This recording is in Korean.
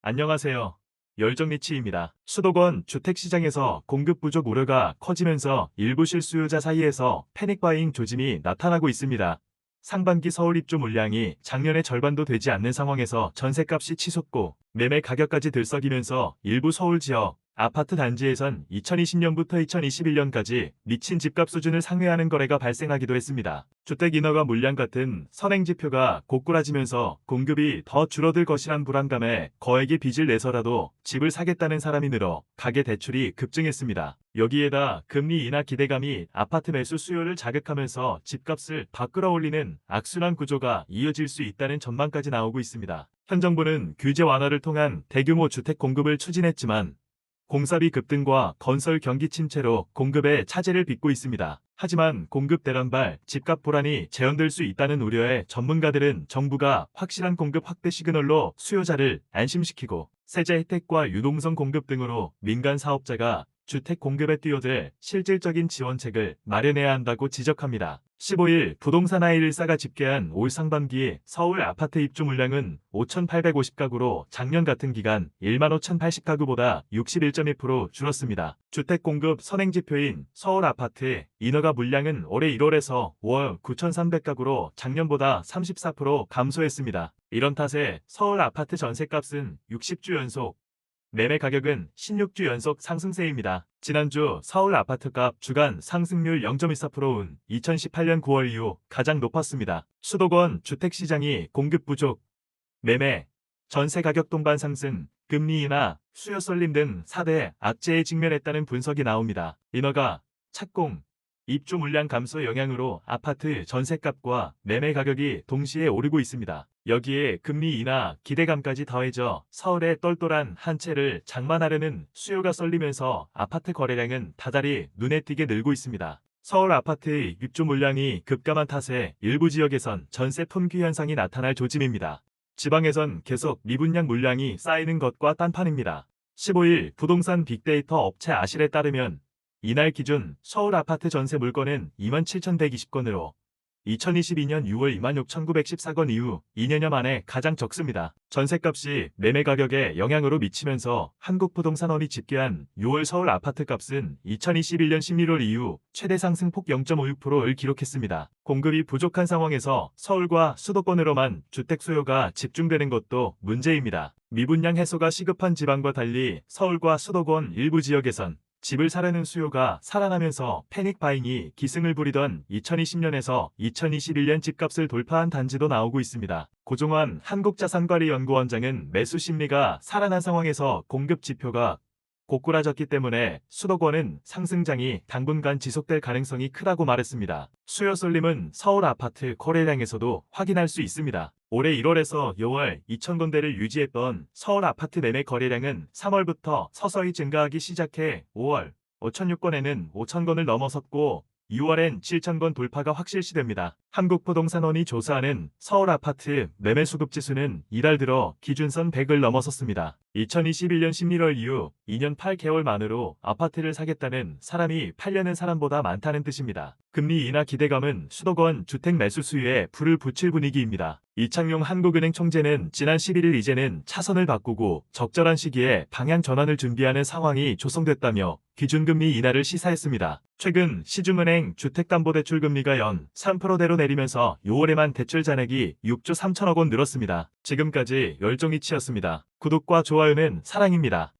안녕하세요. 열정리치입니다. 수도권 주택시장에서 공급 부족 우려가 커지면서 일부 실수요자 사이에서 패닉바잉 조짐이 나타나고 있습니다. 상반기 서울 입주 물량이 작년의 절반도 되지 않는 상황에서 전셋값이 치솟고 매매 가격까지 들썩이면서 일부 서울 지역 아파트 단지에선 2020년부터 2021년까지 미친 집값 수준을 상회하는 거래가 발생하기도 했습니다. 주택 인허가 물량 같은 선행지표가 고꾸라지면서 공급이 더 줄어들 것이란 불안감에 거액의 빚을 내서라도 집을 사겠다는 사람이 늘어 가계 대출이 급증했습니다. 여기에다 금리 인하 기대감이 아파트 매수 수요를 자극하면서 집값을 더 끌어올리는 악순환 구조가 이어질 수 있다는 전망까지 나오고 있습니다. 현 정부는 규제 완화를 통한 대규모 주택 공급을 추진했지만 공사비 급등과 건설 경기 침체로 공급에 차질을 빚고 있습니다. 하지만 공급 대란발, 집값 불안이 재현될 수 있다는 우려에 전문가들은 정부가 확실한 공급 확대 시그널로 수요자를 안심시키고 세제 혜택과 유동성 공급 등으로 민간 사업자가 주택 공급에 뛰어들 실질적인 지원책을 마련해야 한다고 지적합니다. 15일 부동산 아이일사가 집계한 올 상반기 서울 아파트 입주 물량은 5,850가구로 작년 같은 기간 15,080가구보다 61.2% 줄었습니다. 주택 공급 선행지표인 서울 아파트 인허가 물량은 올해 1월에서 5월 9,300가구로 작년보다 34% 감소했습니다. 이런 탓에 서울 아파트 전셋값은 60주 연속, 매매 가격은 16주 연속 상승세입니다. 지난주 서울 아파트값 주간 상승률 0.24%는 2018년 9월 이후 가장 높았습니다. 수도권 주택시장이 공급 부족, 매매, 전세 가격 동반 상승, 금리 인하, 수요 쏠림 등 4대 악재에 직면했다는 분석이 나옵니다. 인허가, 착공, 입주 물량 감소 영향으로 아파트 전셋값과 매매 가격이 동시에 오르고 있습니다. 여기에 금리 인하 기대감까지 더해져 서울의 똘똘한 한 채를 장만하려는 수요가 쏠리면서 아파트 거래량은 다달이 눈에 띄게 늘고 있습니다. 서울 아파트 입주 물량이 급감한 탓에 일부 지역에선 전세 품귀 현상이 나타날 조짐입니다. 지방에선 계속 미분양 물량이 쌓이는 것과 딴판입니다. 15일 부동산 빅데이터 업체 아실에 따르면 이날 기준 서울 아파트 전세 물건은 27,120건으로 2022년 6월 26,914건 이후 2년여 만에 가장 적습니다. 전셋값이 매매 가격에 영향으로 미치면서 한국부동산원이 집계한 6월 서울 아파트 값은 2021년 11월 이후 최대 상승폭 0.56%를 기록했습니다. 공급이 부족한 상황에서 서울과 수도권으로만 주택 수요가 집중되는 것도 문제입니다. 미분양 해소가 시급한 지방과 달리 서울과 수도권 일부 지역에선 집을 사려는 수요가 살아나면서 패닉 바잉이 기승을 부리던 2020년에서 2021년 집값을 돌파한 단지도 나오고 있습니다. 고종환 한국자산관리연구원장은 매수 심리가 살아난 상황에서 공급 지표가 고꾸라졌기 때문에 수도권은 상승장이 당분간 지속될 가능성이 크다고 말했습니다. 수요 쏠림은 서울 아파트 거래량에서도 확인할 수 있습니다. 올해 1월에서 6월 2,000건대를 유지했던 서울 아파트 매매 거래량은 3월부터 서서히 증가하기 시작해 5월 5,006건에는 5,000건을 넘어섰고 2월엔 7,000건 돌파가 확실시됩니다. 한국부동산원이 조사하는 서울 아파트 매매 수급 지수는 이달 들어 기준선 100을 넘어섰습니다. 2021년 11월 이후 2년 8개월 만으로 아파트를 사겠다는 사람이 팔려는 사람보다 많다는 뜻입니다. 금리 인하 기대감은 수도권 주택 매수 수요에 불을 붙일 분위기입니다. 이창용 한국은행 총재는 지난 11일 이제는 차선을 바꾸고 적절한 시기에 방향 전환을 준비하는 상황이 조성됐다며 기준금리 인하를 시사했습니다. 최근 시중은행 주택담보대출 금리가 연 3%대로 내리면서 6월에만 대출 잔액이 6조 3천억 원 늘었습니다. 지금까지 열정이치였습니다. 구독과 좋아요는 사랑입니다.